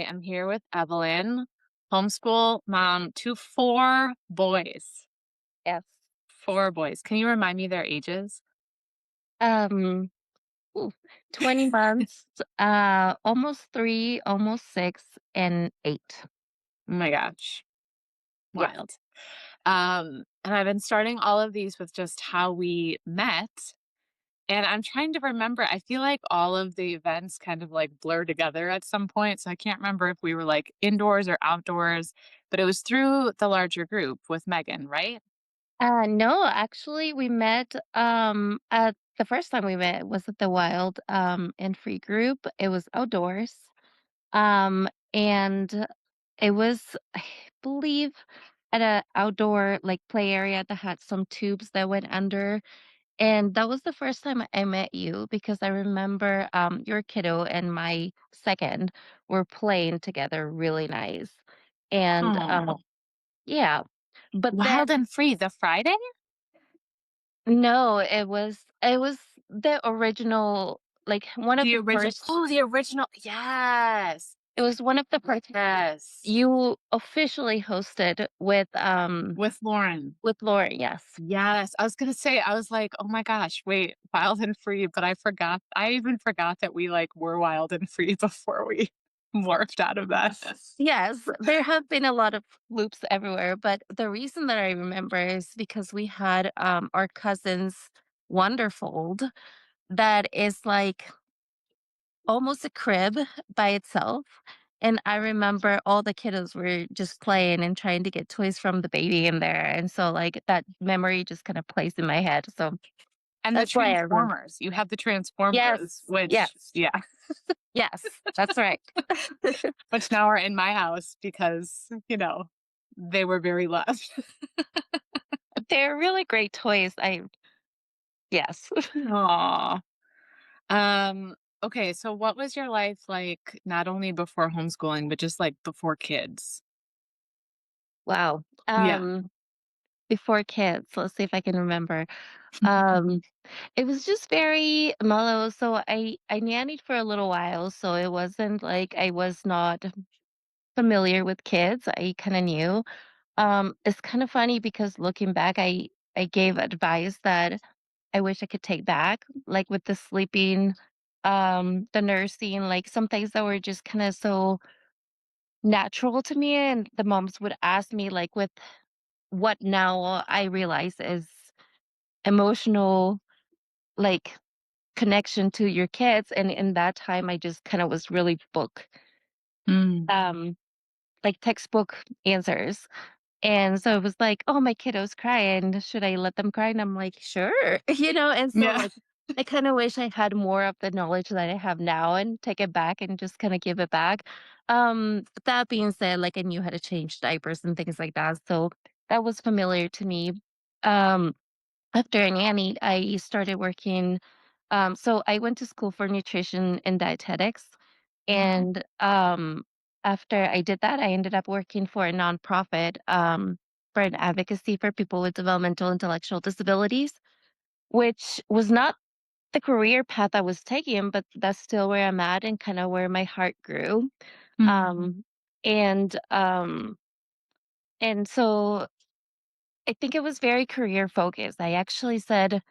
I'm here with Evelyn, homeschool mom to four boys. Yes. Four boys. Can you remind me their ages? Um, ooh, 20 months, almost 3, almost 6, and 8. Oh my gosh, Yes. wild. And I've been starting all of these with just how we met. And I'm trying to remember, I feel like all of the events kind of like blur together at some point. So I can't remember if we were like indoors or outdoors, but it was through the larger group with Megan, right? No, actually, we met, at the first time we met was at the Wild, and Free group. It was outdoors, and it was, I believe, at a outdoor, like, play area that had some tubes that went under. And that was the first time I met you because I remember your kiddo and my second were playing together really nice. And Oh, yeah, but then Wild and Free, the Friday? no, it was the original, like one of The the original first. oh, the original yes. It was one of the first Yes. you officially hosted With Lauren. with Laura. Yes. Yes. I was gonna say, I was like, "Oh my gosh, wait, Wild and Free," but I even forgot that we, like, were Wild and Free before we morphed out of that. Yes, there have been a lot of loops everywhere, but the reason that I remember is because we had our cousin's Wonderfold that is like almost a crib by itself. And I remember all the kiddos were just playing and trying to get toys from the baby in there. And so like that memory just kind of plays in my head. So And the that's why I remember. Transformers. You have the Transformers, Yes, which yes, yeah, yes, that's right. which now are in my house because, they were very loved. They're really great toys. Yes. Aw. Okay, so what was your life like not only before homeschooling, but just, like, before kids? Wow. Yeah. Before kids, let's see if I can remember. Um, it was just very mellow. So I nannied for a little while, so it wasn't like I was not familiar with kids. I kind of knew. It's kind of funny because looking back, I gave advice that I wish I could take back, like with the sleeping, the nursing, like some things that were just kind of so natural to me, and the moms would ask me like with what now I realize is emotional, like, connection to your kids, and in that time, I just kinda was really Mm. um, like, textbook answers, and so it was like, "Oh, my kiddo's crying, should I let them cry?" And I'm like, "Sure," and so, Yeah. like, I kinda wish I had more of the knowledge that I have now and take it back and just kinda give it back. That being said, like, I knew how to change diapers and things like that, so that was familiar to me. Um After I nannied, I started working. So I went to school for nutrition and dietetics. Mhm. And after I did that, I ended up working for a nonprofit for an advocacy for people with developmental intellectual disabilities, which was not the career path I was taking, but that's still where I'm at and kind of where my heart grew. Mm. Um, and so I think it was very career focused. I actually said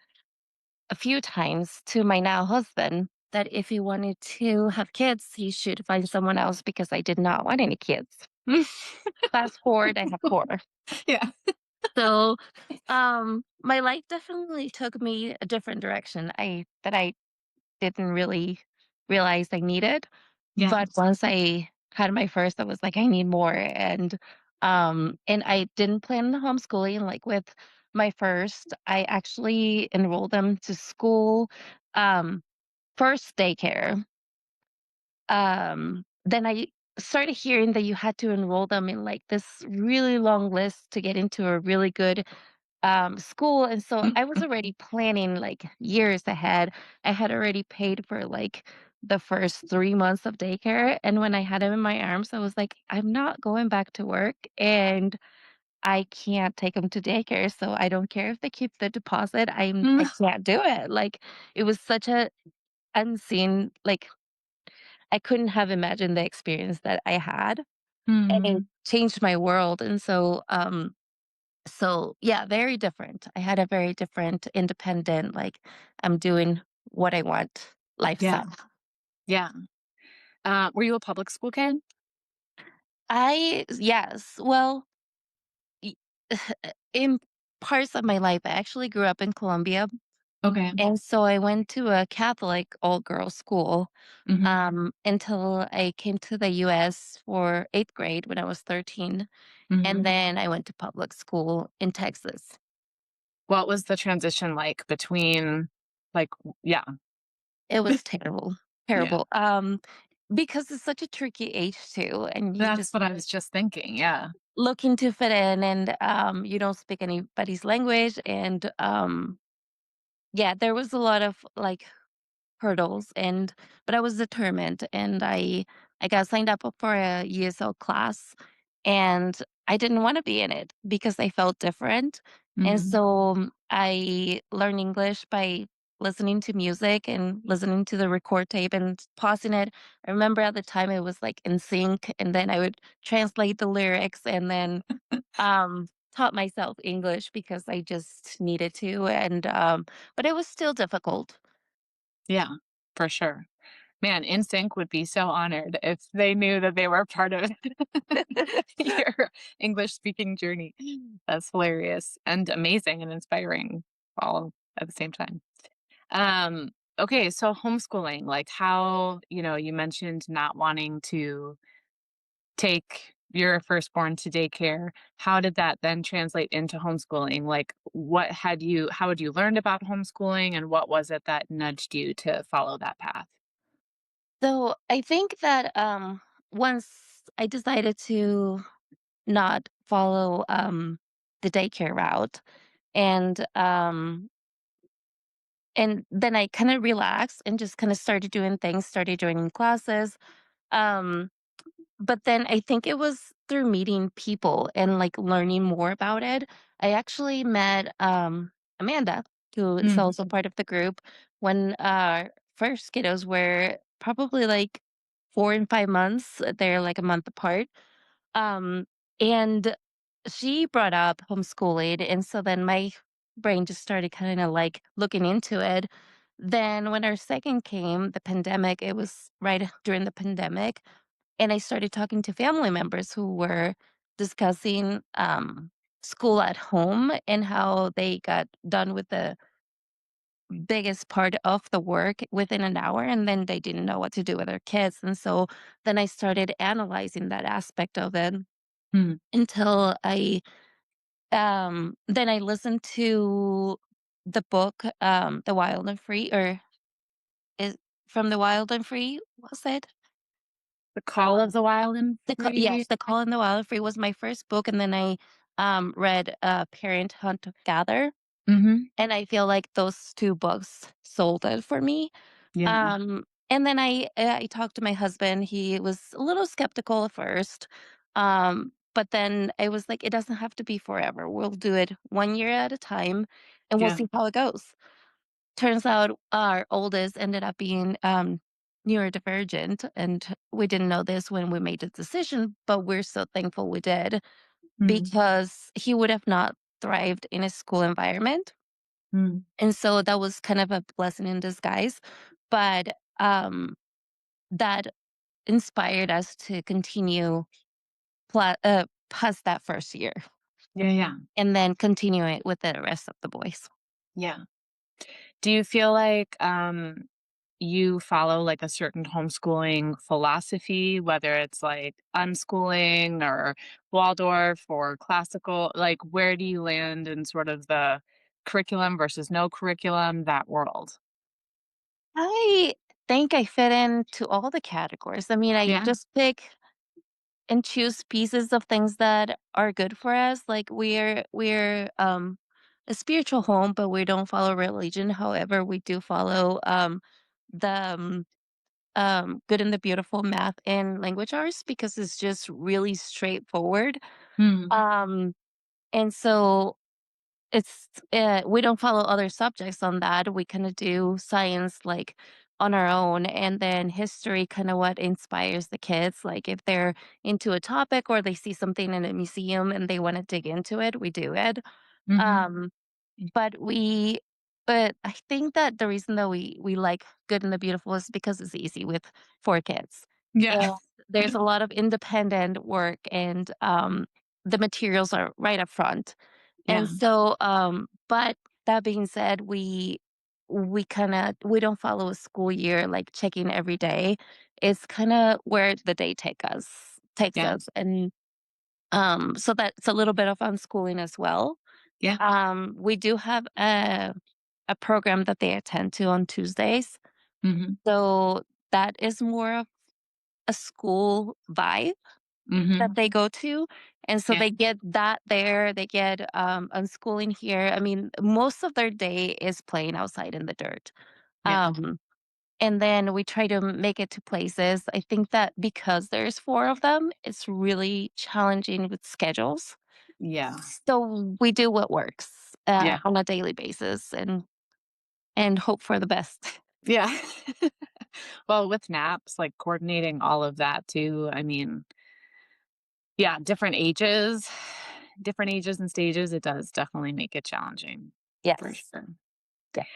a few times to my now husband that if he wanted to have kids, he should find someone else because I did not want any kids. Fast forward, I have four. Yeah. So, my life definitely took me a different direction. I didn't really realize I needed, Yeah. but once I had my first, I was like, I need more, and I didn't plan the homeschooling. Like with my first, I actually enrolled them to school, um, first daycare. Then I started hearing that you had to enroll them in like this really long list to get into a really good school. And so I was already planning like years ahead. I had already paid for like the first 3 months of daycare. And when I had him in my arms, I was like, I'm not going back to work and I can't take him to daycare. So I don't care if they keep the deposit. I Mm. can't do it. Like it was such a unseen, like I couldn't have imagined the experience that I had, and it Mhm. changed my world, and so yeah, very different. I had a very different independent, like, I'm doing what I want Yeah. lifestyle. Yeah. Were you a public school kid? I yes, well, y in parts of my life, I actually grew up in Colombia, Okay. and so I went to a Catholic all-girls school, Mhm. until I came to the US for 8th grade when I was 13, and Mhm. then I went to public school in Texas. What was the transition like between yeah. It was terrible, Yeah. terrible, because it's such a tricky age too, and you That's just what I was just thinking, yeah. looking to fit in, and, you don't speak anybody's language, and, yeah, there was a lot of, like, hurdles, and but I was determined, and I got signed up for a ESL class, and I didn't wanna be in it because I felt different, and Mhm. so, I learned English by listening to music and listening to the record tape and pausing it. I remember at the time it was, like, in sync, and then I would translate the lyrics and then, taught myself English because I just needed to, and, but it was still difficult. Yeah, for sure. Man, NSYNC would be so honored if they knew that they were part of your English speaking journey. That's hilarious and amazing and inspiring all at the same time. Um, okay, so homeschooling, like how, you mentioned not wanting to take your firstborn to daycare. How did that then translate into homeschooling? Like how had you learned about homeschooling and what was it that nudged you to follow that path? So I think that once I decided to not follow the daycare route, and and then I kind of relaxed and just kind of started doing things, started joining classes. Um, but then I think it was through meeting people and like learning more about it. I actually met Amanda, who is Mm, also part of the group, when first kiddos were probably like 4 and 5 months. They're like a month apart. Um, and she brought up homeschooling, and so then my brain just started kind of like looking into it. Then when our second came, the pandemic, it was right during the pandemic, and I started talking to family members who were discussing school at home and how they got done with the biggest part of the work within an hour, and then they didn't know what to do with their kids. And so then I started analyzing that aspect of it mm. until then I listened to the book, The Wild and Free, or is From the Wild and Free, was it? The Call of the Wild and Free? Yes, The Call in the Wild and Free was my first book, and then I read Parent Hunt Gather, Mhm. and I feel like those two books sold it for me. Yeah. And then I talked to my husband. He was a little skeptical at first, but then I was like, it doesn't have to be forever. We'll do it 1 year at a time, and we'll Yeah. see how it goes. Turns out our oldest ended up being neurodivergent, and we didn't know this when we made the decision, but we're so thankful we did Mm, because he would have not thrived in a school environment. mm. And so that was kind of a blessing in disguise. But that inspired us to continue past that first year Yeah, yeah. and then continue it with the rest of the boys. Yeah. Do you feel like, you follow, like, a certain homeschooling philosophy, whether it's, like, unschooling or Waldorf or classical? Like, where do you land in sort of the curriculum versus no curriculum, that world? I think I fit into all the categories. I mean, I Yeah? just pick and choose pieces of things that are good for us. Like we're a spiritual home, but we don't follow religion. However, we do follow the good and the beautiful math and language arts because it's just really straightforward. Mm. Um and so we don't follow other subjects on that. We kind of do science, like on our own, and then history kind of what inspires the kids. Like if they're into a topic or they see something in a museum and they want to dig into it, we do it. Mhm. Um, but but I think that the reason that we like Good and the Beautiful is because it's easy with 4 kids. Yeah. And there's a lot of independent work and, the materials are right up front. And Yeah. so, but that being said, we don't follow a school year, like, checking every day. It's kinda where the day takes Yeah. us, and, so that's a little bit of unschooling as well. Yeah. We do have a program that they attend to on Tuesdays, Mhm. so that is more of a school vibe that Mhm. they go to, and so Yeah. they get that there, they get, unschooling here. I mean, most of their day is playing outside in the dirt, Yeah. and then we try to make it to places. I think that because there's 4 of them, it's really challenging with schedules, Yeah. so we do what works, Yeah. on a daily basis and hope for the best. Yeah. Well, with naps, like, coordinating all of that too, I mean, yeah, different ages and stages, it does definitely make it challenging, for Yes. sure. Yes.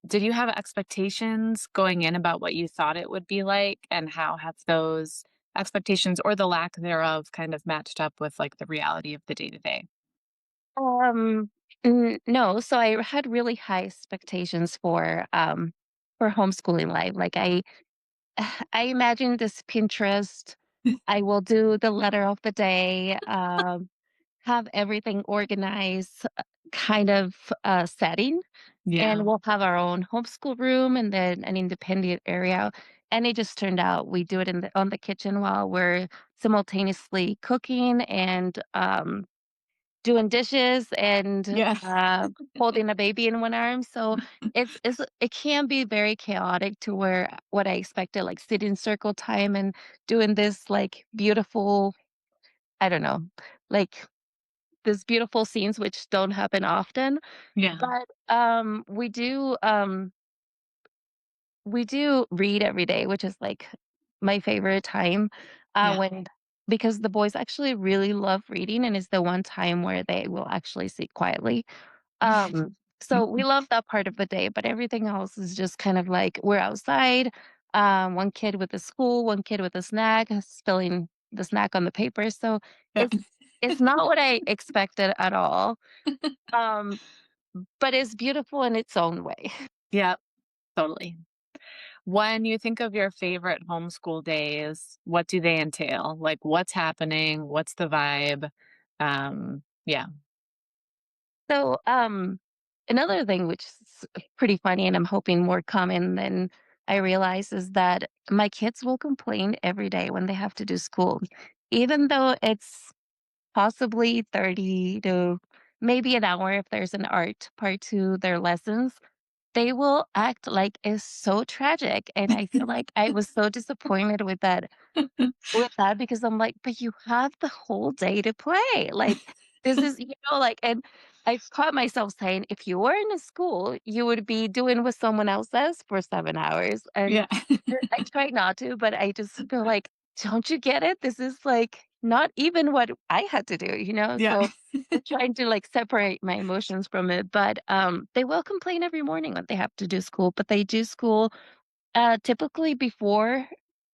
Did you have expectations going in about what you thought it would be like, and how have those expectations or the lack thereof kind of matched up with, like, the reality of the day to day? Um, no, so I had really high expectations for homeschooling life. Like I imagined this Pinterest. I will do the letter of the day, have everything organized, kind of setting, and Yeah. we'll have our own homeschool room and then an independent area. And it just turned out we do it on the kitchen while we're simultaneously cooking and doing dishes and, Yeah. holding a baby in one arm, so it can be very chaotic to where what I expected, like, sitting circle time and doing this, like, beautiful I don't know, like, this beautiful scenes which don't happen often, Yeah. but, we do read every day, which is, like, my favorite time, Yeah. when because the boys actually really love reading, and it's the one time where they will actually sit quietly. So we love that part of the day, but everything else is just kind of like we're outside, one kid with a school, one kid with a snack, spilling the snack on the paper. So Yeah. it's not what I expected at all. Um, but it's beautiful in its own way. Yeah, totally. When you think of your favorite homeschool days, what do they entail? Like, what's happening? What's the vibe? Yeah. So another thing which is pretty funny and I'm hoping more common than I realize is that my kids will complain every day when they have to do school. Even though it's possibly 30 to maybe an hour if there's an art part to their lessons. They will act like it's so tragic, and I feel like I was so disappointed with that because I'm like, "But you have the whole day to play." Like, this is like and I've caught myself saying, "If you were in a school, you would be doing what someone else says for 7 hours." And Yeah. I try not to, but I just feel like, "Don't you get it? This is, like, not even what I had to do," you know? Yeah. So, I'm trying to, like, separate my emotions from it, but, they will complain every morning when they have to do school, but they do school, typically before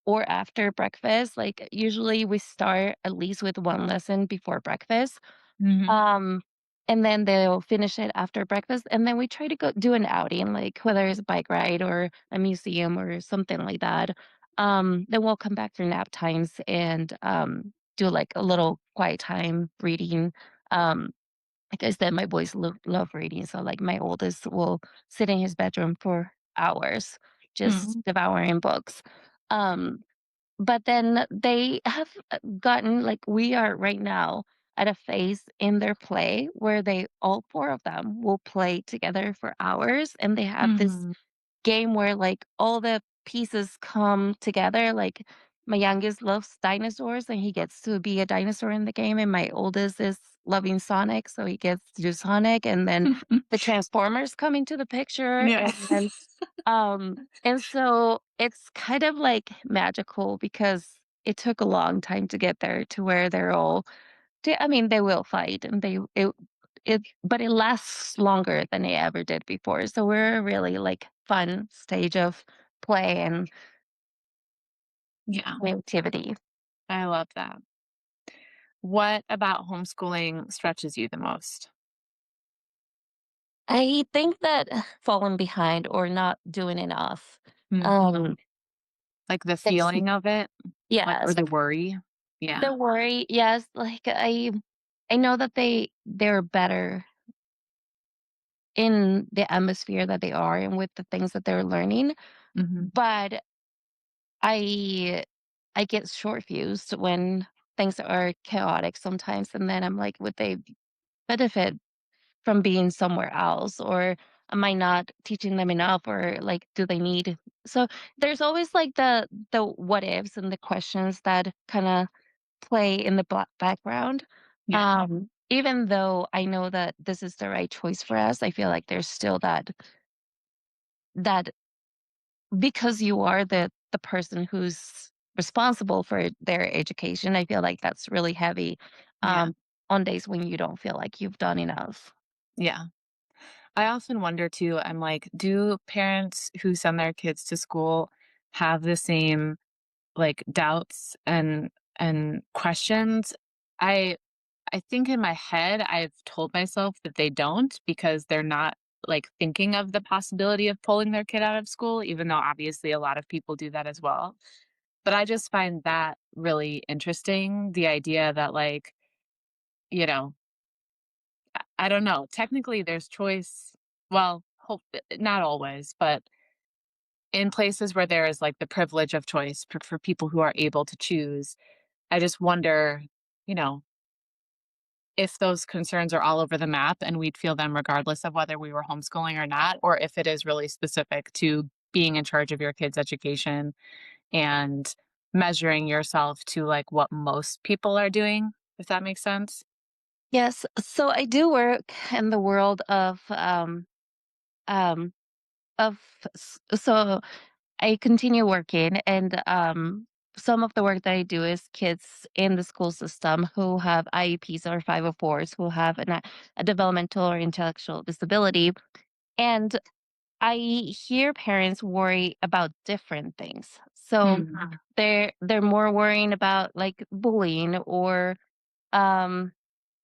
or after breakfast. Like, usually we start at least with 1 lesson before breakfast. Mhm. Um, and then they'll finish it after breakfast, and then we try to go do an outing, like whether it's a bike ride or a museum or something like that. Then we'll come back for nap times and do like a little quiet time reading. Um, like I said, my boys love reading, so like my oldest will sit in his bedroom for hours just Mhm. devouring books. Um, but then they have gotten like we are right now at a phase in their play where they all 4 of them will play together for hours, and they have this Mhm. game where, like, all the pieces come together, like, my youngest loves dinosaurs, and he gets to be a dinosaur in the game, and my oldest is loving Sonic, so he gets to do Sonic, and then the Transformers come into the picture, Yeah. and so it's kind of, like, magical because it took a long time to get there to where they're all I mean, they will fight, and but it lasts longer than it ever did before, so we're a really, like, fun stage of play and Yeah, creativity. I love that. What about homeschooling stretches you the most? I think that falling behind or not doing enough, Mm. um, Like the there's feeling of it, like, or yes, the worry? Yeah. the worry, yes, like, I know that they're better in the atmosphere that they are and with the things that they're learning, Mhm. but I I get short fused when things are chaotic sometimes, and then I'm like, would they benefit from being somewhere else, or am I not teaching them enough, or like do they need so there's always like the what ifs and the questions that kind of play in the background. Yeah, Even though I know that this is the right choice for us, I feel like there's still that because you are the person who's responsible for their education, I feel like that's really heavy yeah, on days when you don't feel like you've done enough. yeah. I often wonder too, I'm like, do parents who send their kids to school have the same, like, doubts and questions? I I think in my head, I've told myself that they don't because they're not, like, thinking of the possibility of pulling their kid out of school, even though obviously a lot of people do that as well. But I just find that really interesting, the idea that, like, you know, I don't know, technically there's choice, well, not always, but in places where there is, like, the privilege of choice for people who are able to choose, I just wonder, you know, if those concerns are all over the map and we'd feel them regardless of whether we were homeschooling or not, or if it is really specific to being in charge of your kid's education and measuring yourself to, like, what most people are doing, if that makes sense? Yes, so I do work in the world um of so I continue working, and some of the work that I do is kids in the school system who have IEPs or 504s who have a developmental or intellectual disability. And I hear parents worry about different things. So Mm, they're more worrying about like bullying or um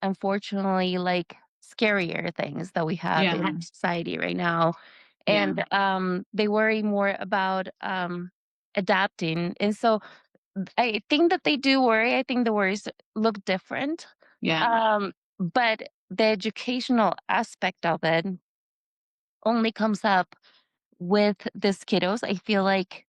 unfortunately like scarier things that we have yeah, in society right now. yeah, And they worry more about adapting. And so I think that they do worry. I think the worries look different. yeah, But the educational aspect of it only comes up with this kiddos. I feel like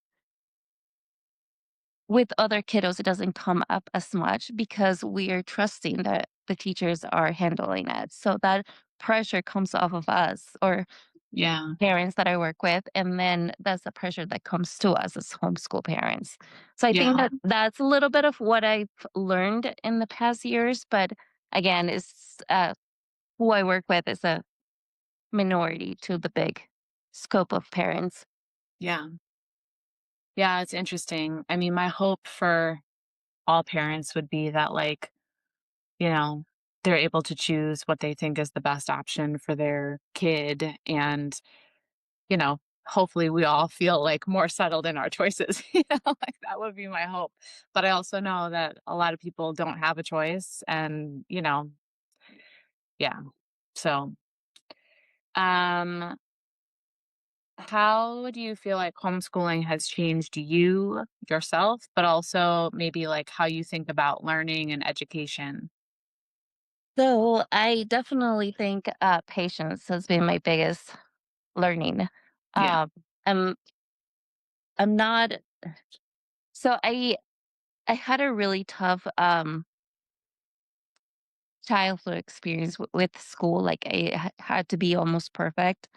with other kiddos, it doesn't come up as much because we are trusting that the teachers are handling it. So that pressure comes off of us or yeah, parents that I work with, and then that's the pressure that comes to us as homeschool parents. So I think yeah, that that's a little bit of what I've learned in the past years, but again, it's who I work with is a minority to the big scope of parents. yeah. Yeah, it's interesting. I mean, my hope for all parents would be that, like, you know, they're able to choose what they think is the best option for their kid and, hopefully we all feel, like, more settled in our choices, like, that would be my hope. But I also know that a lot of people don't have a choice and, yeah. So, um, how do you feel like homeschooling has changed you, yourself, but also maybe, like, how you think about learning and education? So I definitely think patience has been my biggest learning. Yeah. Um, I'm I'm not so I had a really tough childhood experience with school. Like I had to be almost perfect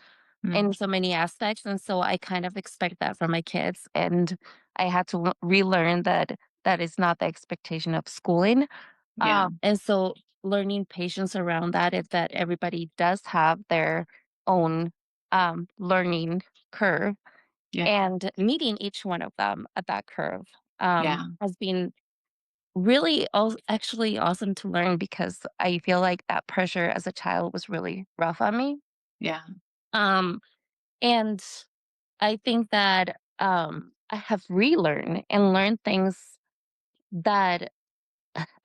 Mm. in so many aspects, and so I kind of expect that from my kids. And I had to relearn that that is not the expectation of schooling. Yeah. And so learning patience around that is that everybody does have their own learning curve, Yeah. and meeting each one of them at that curve Yeah. has been really actually awesome to learn because I feel like that pressure as a child was really rough on me. Yeah. Um, and I think that I have relearned and learned things that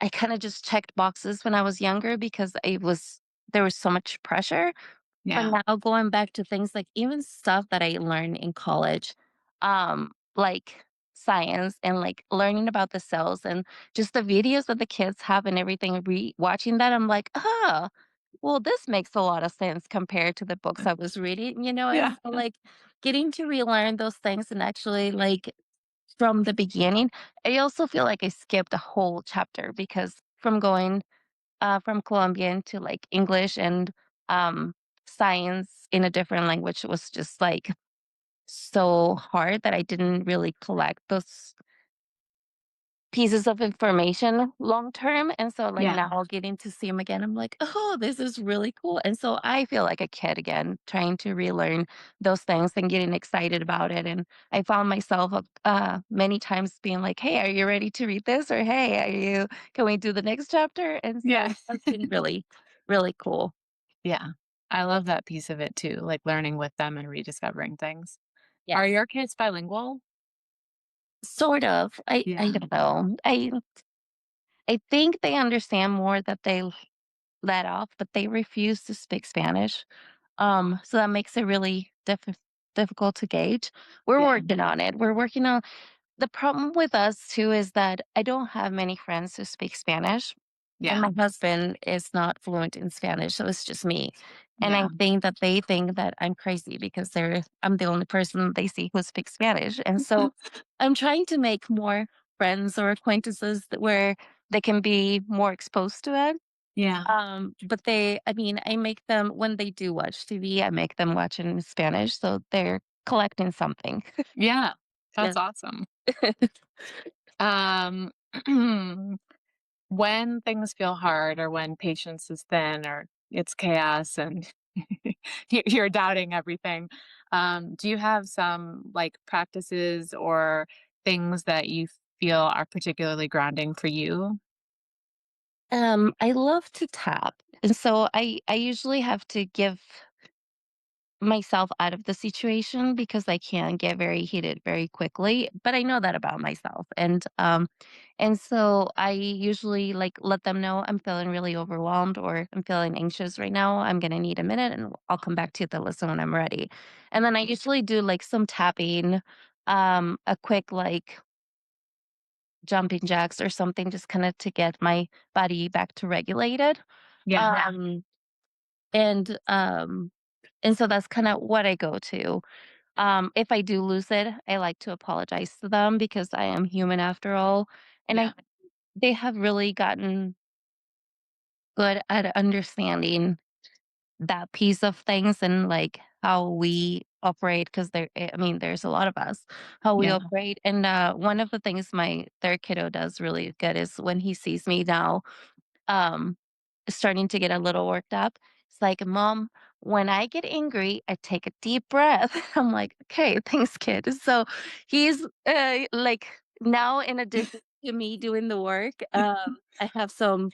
I kind of just checked boxes when I was younger because there was so much pressure. But Yeah. now going back to things like even stuff that I learned in college, like science and like learning about the cells and just the videos that the kids have and everything, watching that, I'm like, oh, well, this makes a lot of sense compared to the books I was reading, and Yeah. so like getting to relearn those things and actually like from the beginning, I also feel like I skipped a whole chapter because from going from Colombian to like English and um, science in a different language was just like so hard that I didn't really collect those pieces of information long term. And so, like, Yeah. now getting to see them again, I'm like, oh, this is really cool. And so I feel like a kid again, trying to relearn those things and getting excited about it. And I found myself many times being like, hey, are you ready to read this? Or hey, can we do the next chapter? And Yeah. so that's been really, really cool. Yeah. I love that piece of it too, like learning with them and rediscovering things. Are Yes. your kids bilingual? Sort of. I Yeah. don't know. I think they understand more that they let off, but they refuse to speak Spanish. So that makes it really difficult to gauge. We're Yeah. working on it. We're working on the problem with us too is that I don't have many friends who speak Spanish, and Yeah. my husband is not fluent in Spanish, so it's just me. And I Yeah. think that they think that I'm crazy because I'm the only person they see who speaks Spanish. And so I'm trying to make more friends or acquaintances where they can be more exposed to it. Yeah. But I mean, I make them when they do watch TV, I make them watch in Spanish, so they're collecting something. Yeah. Yeah. That's awesome. Um, when things feel hard or when patience is thin or it's chaos and you're doubting everything, do you have some like practices or things that you feel are particularly grounding for you? I love to tap, and so I usually have to give myself out of the situation because I can get very heated very quickly, but I know that about myself. And so I usually like let them know I'm feeling really overwhelmed or I'm feeling anxious right now. I'm going to need a minute and I'll come back to the listen when I'm ready. And then I usually do like some tapping, a quick like jumping jacks or something just kind of to get my body back to regulated. Yeah. Um and um and so that's kind of what I go to. If I do lose it, I like to apologize to them because I am human after all. And Yeah. they have really gotten good at understanding that piece of things and like how we operate because I mean, there's a lot of us, how we Yeah. operate. And one of the things my third kiddo does really good is when he sees me now um, starting to get a little worked up. It's like, Mom, when I get angry, I take a deep breath. I'm like, okay, thanks, kid. So he's like, now, in addition to me doing the work, I have some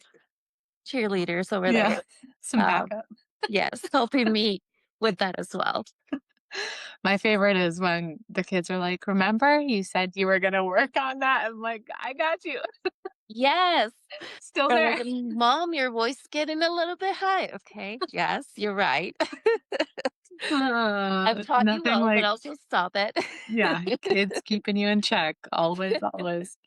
cheerleaders over Yeah. there. Some Um, backup. yes, helping me with that as well. My favorite is when the kids are like, "Remember you said you were gonna work on that?" I'm like, "I got you." Yes. Still They're like, there. Mom, your voice is getting a little bit high. Okay. Yes, you're right. I've taught you Nothing well, but like also stop it. yeah, kids keeping you in check, always, always.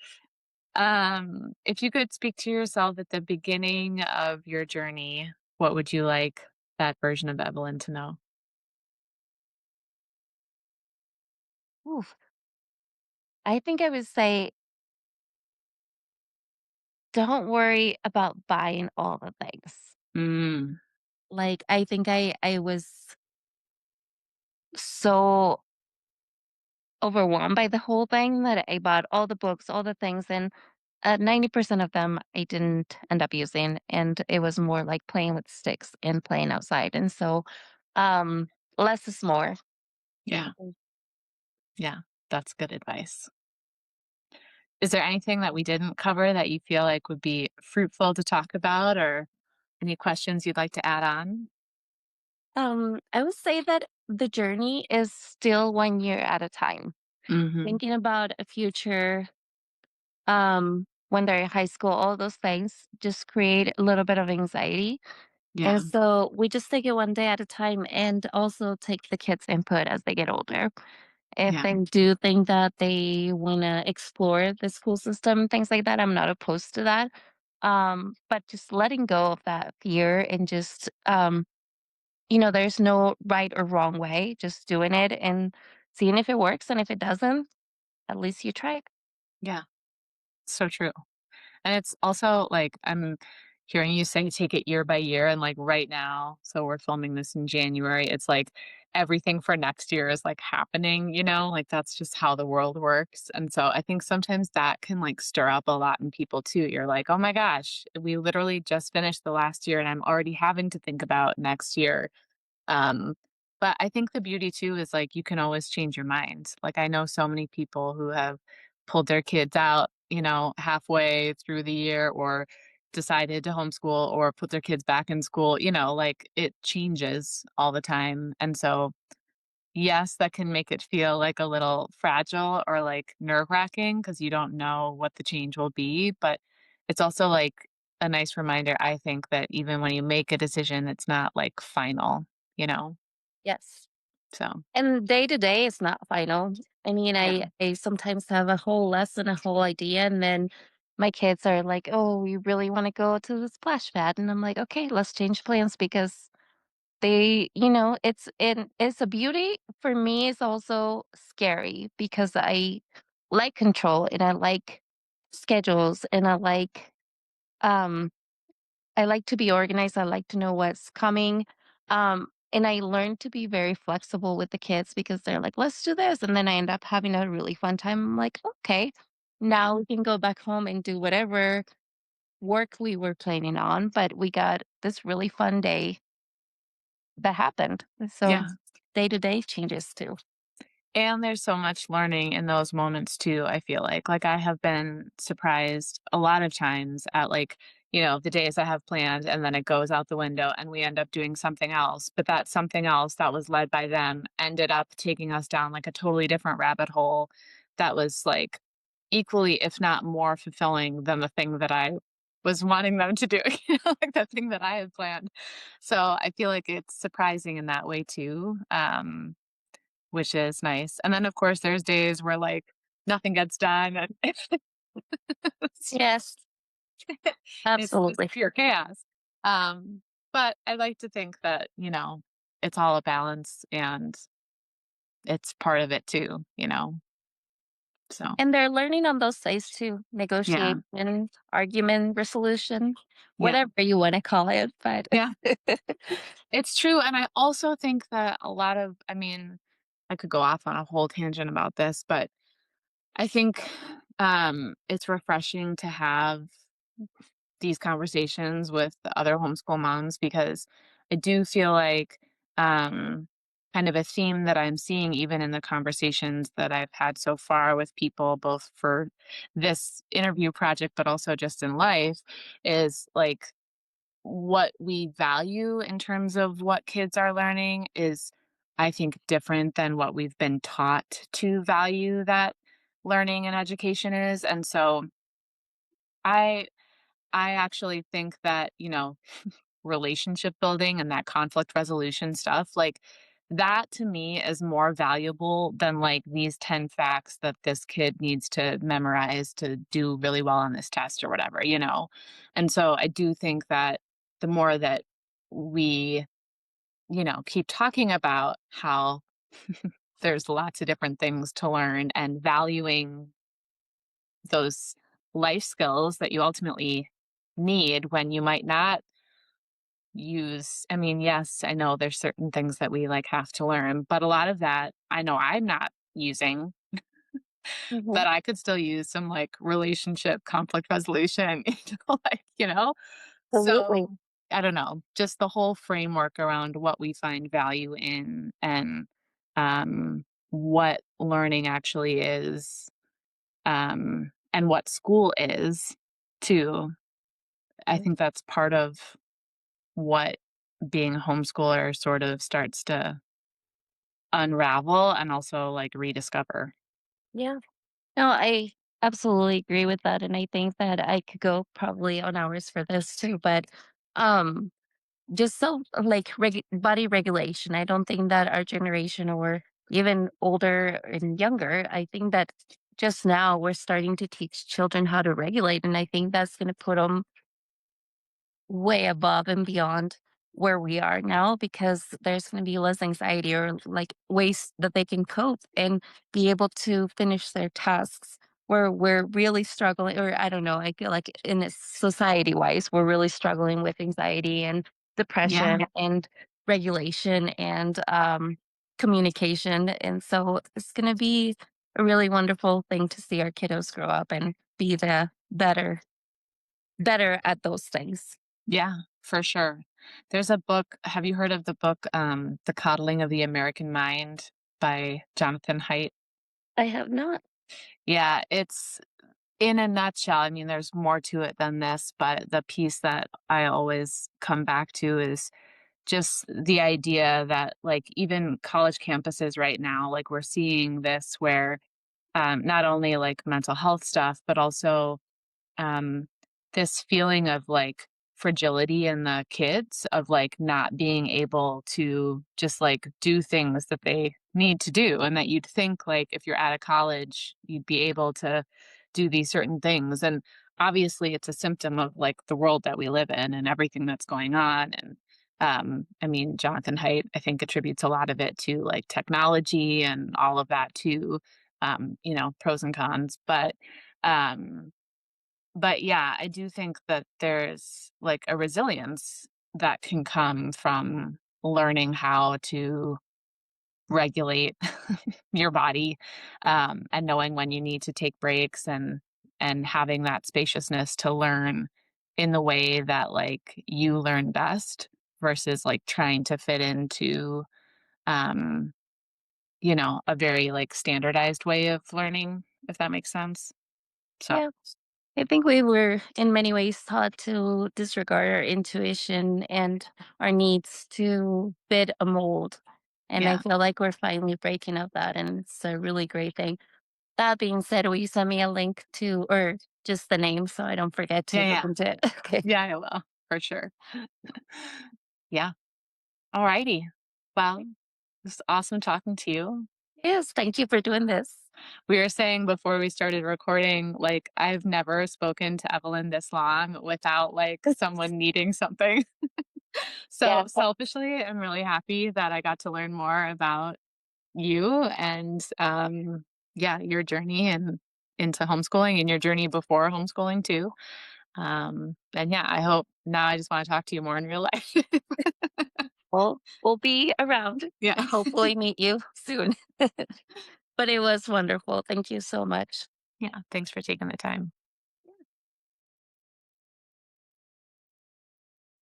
If you could speak to yourself at the beginning of your journey, what would you like that version of Evelyn to know? Oof. I think I would say, don't worry about buying all the things. Mm, Like, I think I was so overwhelmed by the whole thing that I bought all the books, all the things, and 90% of them I didn't end up using, and it was more like playing with sticks and playing outside, and so, um, less is more. Yeah. Yeah. That's good advice. Is there anything that we didn't cover that you feel like would be fruitful to talk about or any questions you'd like to add on? I would say that the journey is still 1 year at a time. Mhm. Thinking about a future, when they're in high school, all those things just create a little bit of anxiety. Yeah. And so we just take it 1 day at a time and also take the kids' input as they get older. If Yeah. they do think that they want to explore the school system, things like that, I'm not opposed to that. But just letting go of that fear and just, there's no right or wrong way, just doing it and seeing if it works. And if it doesn't, at least you tried. Yeah. So true. And it's also like I'm hearing you say take it year by year and like right now, so we're filming this in January. It's like everything for next year is like happening, like that's just how the world works. And so I think sometimes that can like stir up a lot in people too. You're like, "Oh my gosh, we literally just finished the last year and I'm already having to think about next year." Um, but I think the beauty too is like you can always change your mind. Like I know so many people who have pulled their kids out, halfway through the year or decided to homeschool or put their kids back in school, like it changes all the time. And so, yes, that can make it feel like a little fragile or like nerve-wracking because you don't know what the change will be, but it's also like a nice reminder, I think, that even when you make a decision, it's not like final, you know? Yes. So, And day to day is not final. I mean, yeah. I sometimes have a whole lesson, a whole idea, and then my kids are like, "Oh, we really want to go to the splash pad," and I'm like, "Okay, let's change plans," because it's a beauty for me. It's also scary because I like control and I like schedules and um I like to be organized. I like to know what's coming. And I learned to be very flexible with the kids because they're like, let's do this. And then I end up having a really fun time. I'm like, okay, Yeah. now we can go back home and do whatever work we were planning on. But we got this really fun day that happened. So Yeah. day to day changes too. And there's so much learning in those moments too, I feel like. Like I have been surprised a lot of times at like, the days I have planned and then it goes out the window and we end up doing something else. But that something else that was led by them ended up taking us down like a totally different rabbit hole that was like equally, if not more fulfilling than the thing that I was wanting them to do, like that thing that I had planned. So I feel like it's surprising in that way too. Which is nice, and then, of course, there's days where, like, nothing gets done, and it's Yes, it's just absolutely. pure chaos, but I like to think that, it's all a balance, and it's part of it too, so, And they're learning on those days too, yeah, negotiation, argument resolution, yeah, whatever you want to call it. But yeah, it's true, and I also think that I mean, I could go off on a whole tangent about this, but I think, it's refreshing to have these conversations with the other homeschool moms because I do feel like kind of a theme that I'm seeing even in the conversations that I've had so far with people, both for this interview project, but also just in life, is like what we value in terms of what kids are learning is, I think, different than what we've been taught to value that learning and education is. And so I I actually think that, relationship building and that conflict resolution stuff, like that to me is more valuable than like these 10 facts that this kid needs to memorize to do really well on this test or whatever. And so I do think that the more that we, keep talking about how there's lots of different things to learn and valuing those life skills that you ultimately need when you might not I mean, yes, I know there's certain things that we like have to learn, but a lot of that I know I'm not using. Mhm. But I could still use some, like, relationship conflict resolution, Absolutely. So, I don't know, just the whole framework around what we find value in and, what learning actually is, and what school is too. I think that's part of what being a homeschooler sort of starts to unravel and also, like, rediscover. Yeah. No, I absolutely agree with that, and I think that I could go probably on hours for this too, but, um, just so like, body regulation, I don't think that our generation or even older and younger, I think that just now we're starting to teach children how to regulate, and I think that's gonna put them way above and beyond where we are now because there's going to be less anxiety or like ways that they can cope and be able to finish their tasks where we're really struggling or I don't know, I feel like in this society wise we're really struggling with anxiety and Yeah, depression and regulation and communication, and so it's going to be a really wonderful thing to see our kiddos grow up and be the better at those things. yeah, for sure. There's a book, have you heard of the book, The Coddling of the American Mind by Jonathan Haidt? I have not. Yeah, it's in a nutshell, I mean, there's more to it than this, but the piece that I always come back to is just the idea that, like, even college campuses right now, like, we're seeing this where, not only, like, mental health stuff, but also um, this feeling of like fragility in the kids of like not being able to just like do things that they need to do and that you'd think like if you're at a college you'd be able to do these certain things and obviously it's a symptom of like the world that we live in and everything that's going on and I mean Jonathan Haidt I think attributes a lot of it to like technology and all of that too, pros and cons um but yeah, I do think that there's like a resilience that can come from learning how to regulate your body, and knowing when you need to take breaks and having that spaciousness to learn in the way that like you learn best versus like trying to fit into um, a very like standardized way of learning, if that makes sense. So Yeah. I think we were in many ways taught to disregard our intuition and our needs to fit a mold. And I yeah. feel like we're finally breaking up that, and it's a really great thing. That being said, will you send me a link to, or just the name so I don't forget to Yeah, look yeah. into it? Okay. Yeah, I will, for sure. Yeah. Alrighty. Well, it's awesome talking to you. Yes. Thank you for doing this. We were saying before we started recording, like, I've never spoken to Evelyn this long without, like, someone needing something. So, Yeah. selfishly, I'm really happy that I got to learn more about you and, yeah, your journey and into homeschooling and your journey before homeschooling too. And yeah, I hope now I just wanna talk to you more in real life. We'll be around. Yeah. Hopefully meet you soon. But it was wonderful. Thank you so much. Yeah, thanks for taking the time.